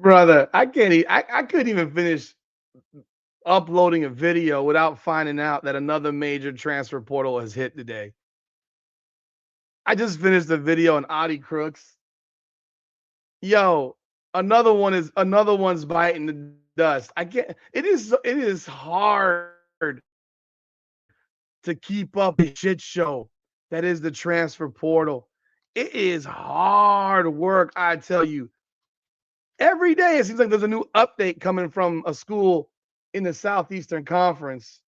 Brother, I couldn't even finish uploading a video without finding out that another major transfer portal has hit today. I just finished the video on Audi Crooks. Yo, another one's biting the dust. I can't it is hard to keep up with the shit show that is the transfer portal. It is hard work, I tell you. Every day it seems like there's a new update coming from a school in the Southeastern Conference.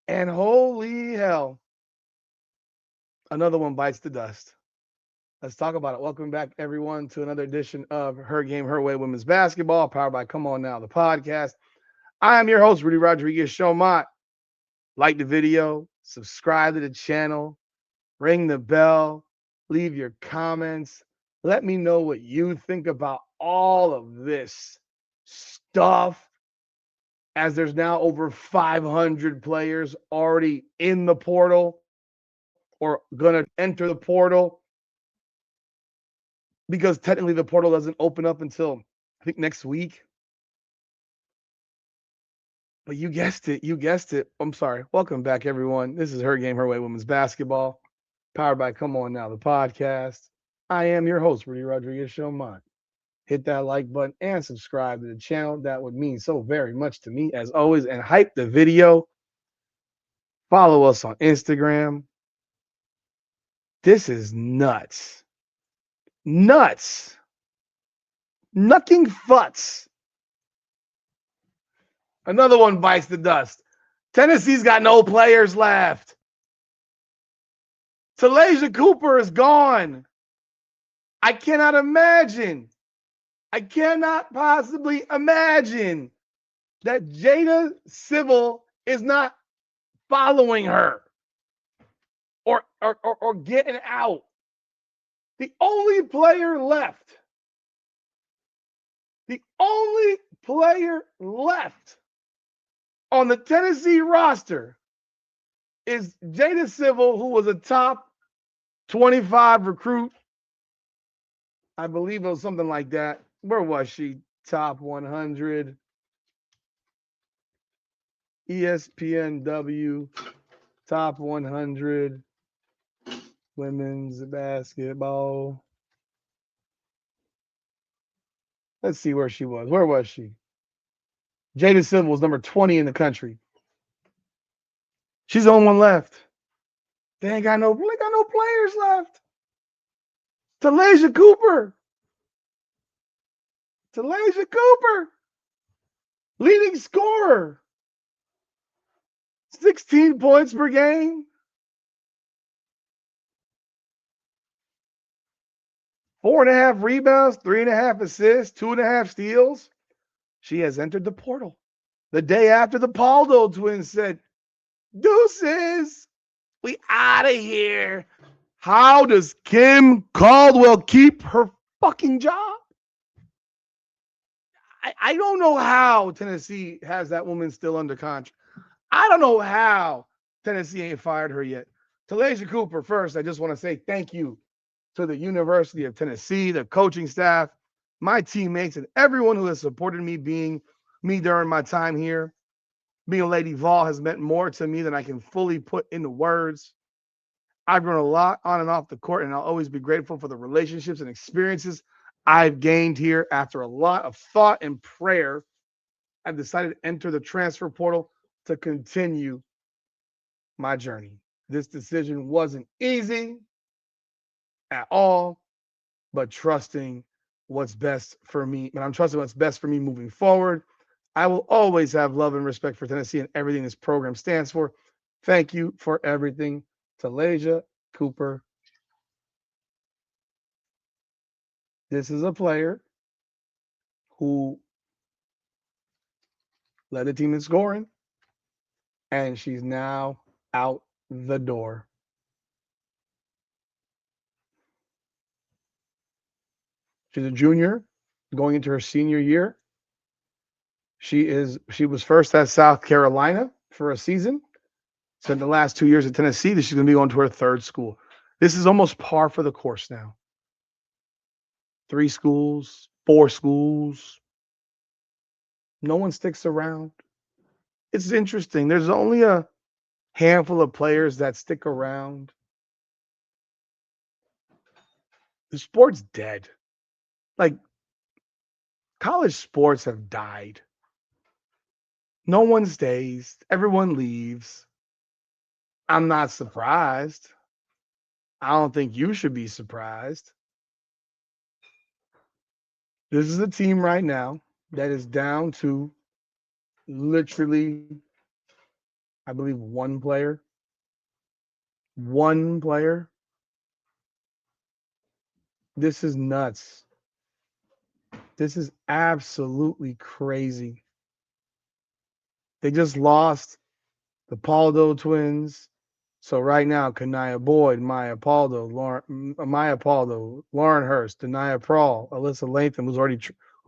And holy hell, another one bites the dust. Let's talk about it. Welcome back, everyone, to another edition of Her Game, Her Way Women's Basketball, powered by Come On Now, the podcast. I am your host, Rudy Rodriguez Showmont. Like the video, subscribe to the channel, ring the bell, leave your comments. Let me know what you think about all of this stuff, as there's now over 500 players already in the portal or going to enter the portal, because technically the portal doesn't open up until, I think, next week. But you guessed it. You guessed it. I'm sorry. Welcome back, everyone. This is Her Game, Her Way Women's Basketball, powered by Come On Now, the podcast. I am your host, Rudy Rodriguez Showmont. Hit that like button and subscribe to the channel. That would mean so very much to me, as always. And hype the video. Follow us on Instagram. This is nuts. Nuts. Nucking futs. Another one bites the dust. Tennessee's got no players left. Talaysia Cooper is gone. I cannot possibly imagine that Jada Civil is not following her or getting out. The only player left on the Tennessee roster is Jada Civil, who was a top 25 recruit. I believe it was something like that. Where was she? Top 100. ESPNW, top 100 women's basketball. Let's see where she was. Where was she? Jada Civil was number 20 in the country. She's the only one left. They ain't got no players left. Talaysia Cooper, leading scorer, 16 points per game, 4.5 rebounds, 3.5 assists, 2.5 steals. She has entered the portal the day after the Paldo twins said, "Deuces, we out of here." How does Kim Caldwell keep her fucking job? I don't know how Tennessee has that woman still under contract. I don't know how Tennessee ain't fired her yet. Talaysia Cooper, first, I just want to say thank you to the University of Tennessee, the coaching staff, my teammates, and everyone who has supported me being me during my time here. Being a Lady Vol has meant more to me than I can fully put into words. I've grown a lot on and off the court, and I'll always be grateful for the relationships and experiences I've gained here. After a lot of thought and prayer, I've decided to enter the transfer portal to continue my journey. This decision wasn't easy at all, but trusting what's best for me. But I'm trusting what's best for me moving forward. I will always have love and respect for Tennessee and everything this program stands for. Thank you for everything, Talaysia Cooper. This is a player who led the team in scoring, and she's now out the door. She's a junior going into her senior year. She was first at South Carolina for a season. Spent the last 2 years at Tennessee. She's going to be going to her third school. This is almost par for the course now. 3 schools, 4 schools. No one sticks around. It's interesting. There's only a handful of players that stick around. The sport's dead. Like college sports have died. No one stays. Everyone leaves. I'm not surprised. I don't think you should be surprised. This is a team right now that is down to literally, I believe, one player. One player. This is nuts. This is absolutely crazy. They just lost the Paldo twins. So right now, Kanaya Boyd, Maya Paldo, Lauren Hurst, Denia Prawl, Alyssa Latham, who's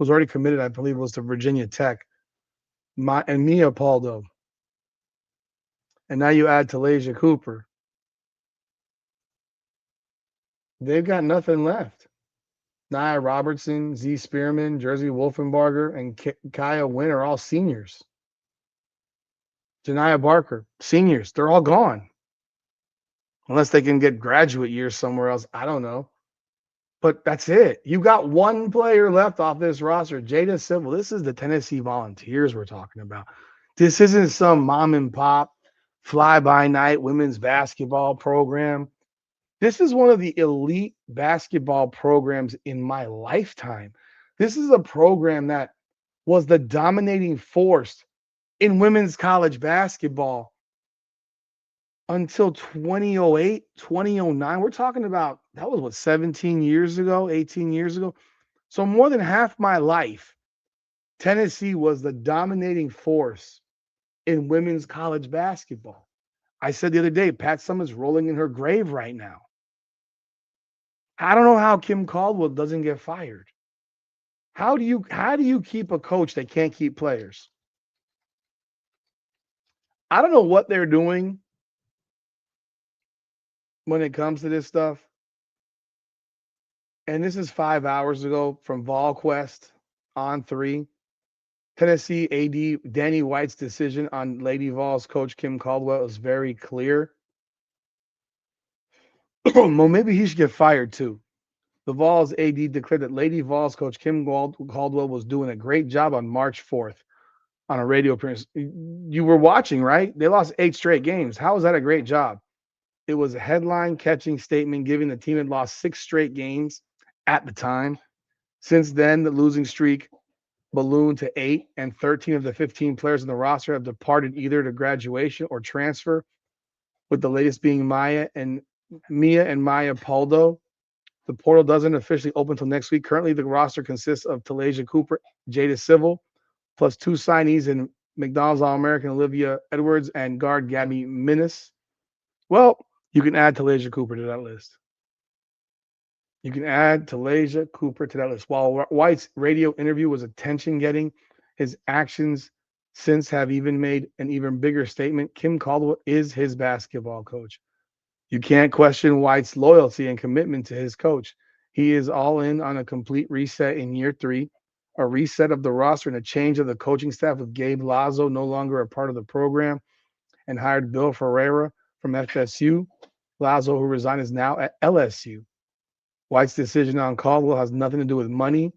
already committed, I believe, was to Virginia Tech, and Mia Paldo. And now you add Talaysia Cooper. They've got nothing left. Nia Robertson, Z Spearman, Jersey Wolfenbarger, and Kaya Wynn are all seniors. Janiah Barker, seniors. They're all gone. Unless they can get graduate years somewhere else. I don't know. But that's it. You got one player left off this roster, Jada Civil. This is the Tennessee Volunteers we're talking about. This isn't some mom and pop fly-by-night women's basketball program. This is one of the elite basketball programs in my lifetime. This is a program that was the dominating force in women's college basketball until 2008, 2009. We're talking about that was what, 17 years ago, 18 years ago. So more than half my life, Tennessee was the dominating force in women's college basketball. I said the other day, Pat Summitt's rolling in her grave right now. I don't know how Kim Caldwell doesn't get fired. How do you keep a coach that can't keep players? I don't know what they're doing when it comes to this stuff. And this is 5 hours ago from VolQuest on 3. Tennessee AD Danny White's decision on Lady Vols coach Kim Caldwell is very clear. Well, maybe he should get fired too. The Vols AD declared that Lady Vols coach Kim Caldwell was doing a great job on March 4th on a radio appearance. You were watching, right? They lost 8 straight games. How was that a great job? It was a headline catching statement given the team had lost 6 straight games at the time. Since then, the losing streak ballooned to 8, and 13 of the 15 players in the roster have departed either to graduation or transfer, with the latest being Mia and Maya Paldo. The portal doesn't officially open until next week. Currently, the roster consists of Talaysia Cooper, Jada Civil, plus 2 signees in McDonald's All-American Olivia Edwards and guard Gabby Minnis. Well, you can add Talaysia Cooper to that list. You can add Talaysia Cooper to that list. While White's radio interview was attention-getting, his actions since have even made an even bigger statement. Kim Caldwell is his basketball coach. You can't question White's loyalty and commitment to his coach. He is all in on a complete reset in year 3, a reset of the roster and a change of the coaching staff with Gabe Lazo no longer a part of the program and hired Bill Ferreira from FSU. Lazo, who resigned, is now at LSU. White's decision on Caldwell has nothing to do with money.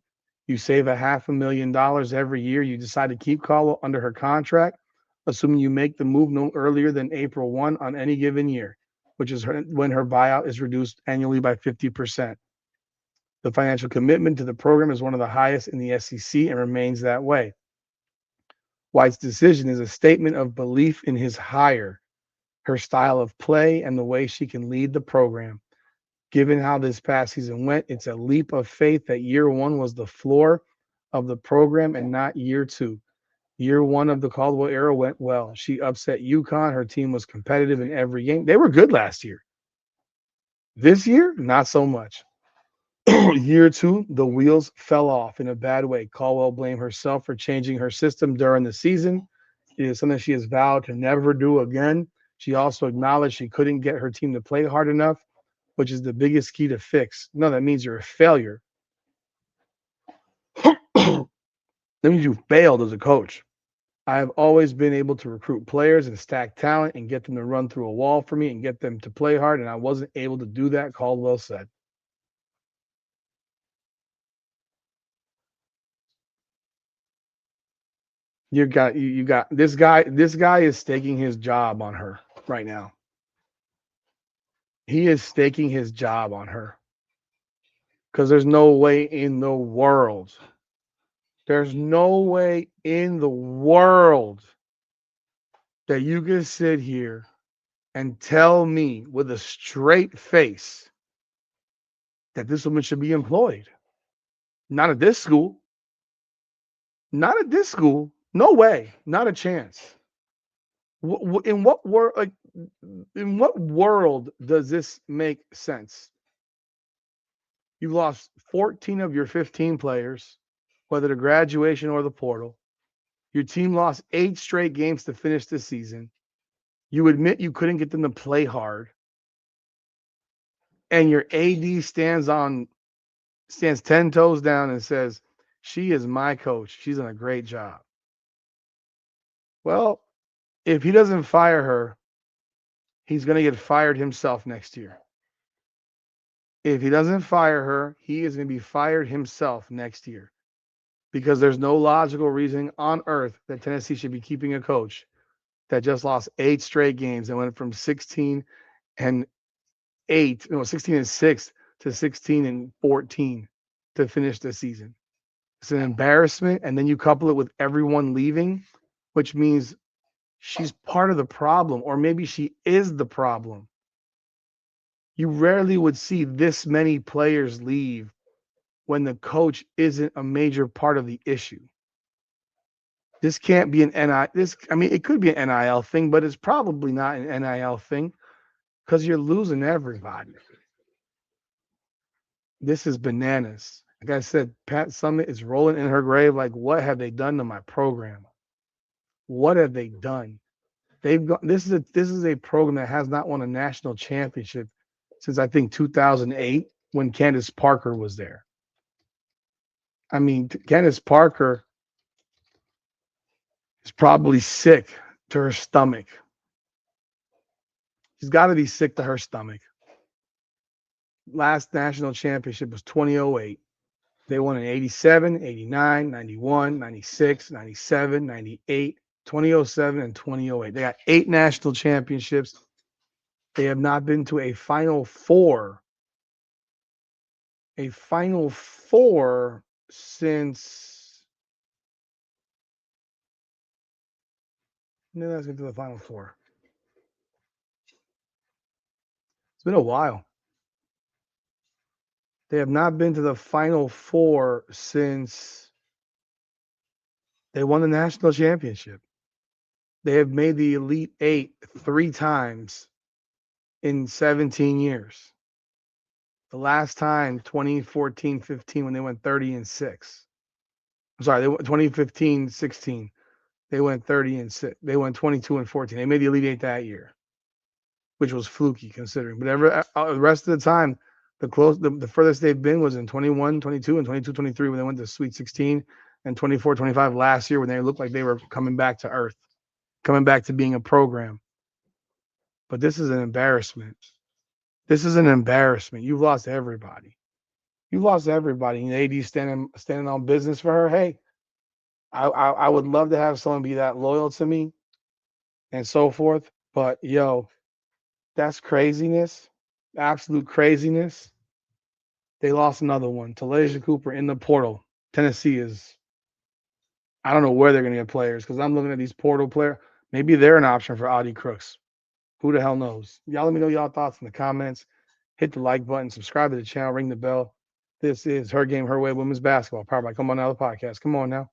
You save $500,000 every year. You decide to keep Caldwell under her contract, assuming you make the move no earlier than April 1 on any given year, which is when her buyout is reduced annually by 50%. The financial commitment to the program is one of the highest in the SEC and remains that way. White's decision is a statement of belief in his hire, her style of play, and the way she can lead the program. Given how this past season went, it's a leap of faith that year 1 was the floor of the program and not year 2. Year 1 of the Caldwell era went well. She upset UConn. Her team was competitive in every game. They were good last year. This year, not so much. Year 2, the wheels fell off in a bad way. Caldwell blamed herself for changing her system during the season. It is something she has vowed to never do again. She also acknowledged she couldn't get her team to play hard enough, which is the biggest key to fix. No, that means you're a failure. That means you failed as a coach. I have always been able to recruit players and stack talent and get them to run through a wall for me and get them to play hard, and I wasn't able to do that, Caldwell said. You got this guy is staking his job on her right now. He is staking his job on her because there's no way in the world that you can sit here and tell me with a straight face that this woman should be employed. Not at this school. Not at this school. No way. Not a chance. In what world? Like, in what world does this make sense? You've lost 14 of your 15 players, whether the graduation or the portal. Your team lost 8 straight games to finish the season. You admit you couldn't get them to play hard. And your AD stands 10 toes down and says, "She is my coach. She's done a great job." Well, if he doesn't fire her, he's going to get fired himself next year. If he doesn't fire her, he is going to be fired himself next year because there's no logical reason on earth that Tennessee should be keeping a coach that just lost 8 straight games and went from 16 and 8, no, 16 and 6 to 16 and 14 to finish the season. It's an embarrassment. And then you couple it with everyone leaving, which means she's part of the problem, or maybe she is the problem. You rarely would see this many players leave when the coach isn't a major part of the issue. This can't be an it could be an NIL thing, but it's probably not an NIL thing because you're losing everybody. This is bananas. Like I said, Pat Summit is rolling in her grave. Like, what have they done to my program? What have they done? They've got this is a program that has not won a national championship since I think 2008 when Candace Parker was there. I mean, Candace Parker is probably sick to her stomach. She's got to be sick to her stomach. Last national championship was 2008. They won in 87, 89, 91, 96, 97, 98, 2007, and 2008. They got 8 national championships. They have not been to a Final Four. A Final Four since. No, that's going to the Final Four. It's been a while. They have not been to the Final Four since they won the national championship. They have made the Elite Eight 3 times in 17 years. The last time, 2014-15, when they went 30-6. I'm sorry, they went 2015-16. They went 30-6. They went 22-14. They made the Elite Eight that year, which was fluky considering. But the rest of the time, the furthest they've been was in 21, 22, and 22, 23 when they went to Sweet 16, and 24, 25 last year when they looked like they were coming back to earth, coming back to being a program. But this is an embarrassment. This is an embarrassment. You've lost everybody. You lost everybody. And AD standing on business for her. Hey, I would love to have someone be that loyal to me and so forth. But yo, that's craziness. Absolute craziness. They lost another one. Talaysia Cooper in the portal. Tennessee is. I don't know where they're going to get players because I'm looking at these portal players. Maybe they're an option for Audie Crooks. Who the hell knows? Y'all let me know y'all thoughts in the comments. Hit the like button, subscribe to the channel, ring the bell. This is Her Game, Her Way Women's Basketball, powered by Come On Now, the podcast. Come on now.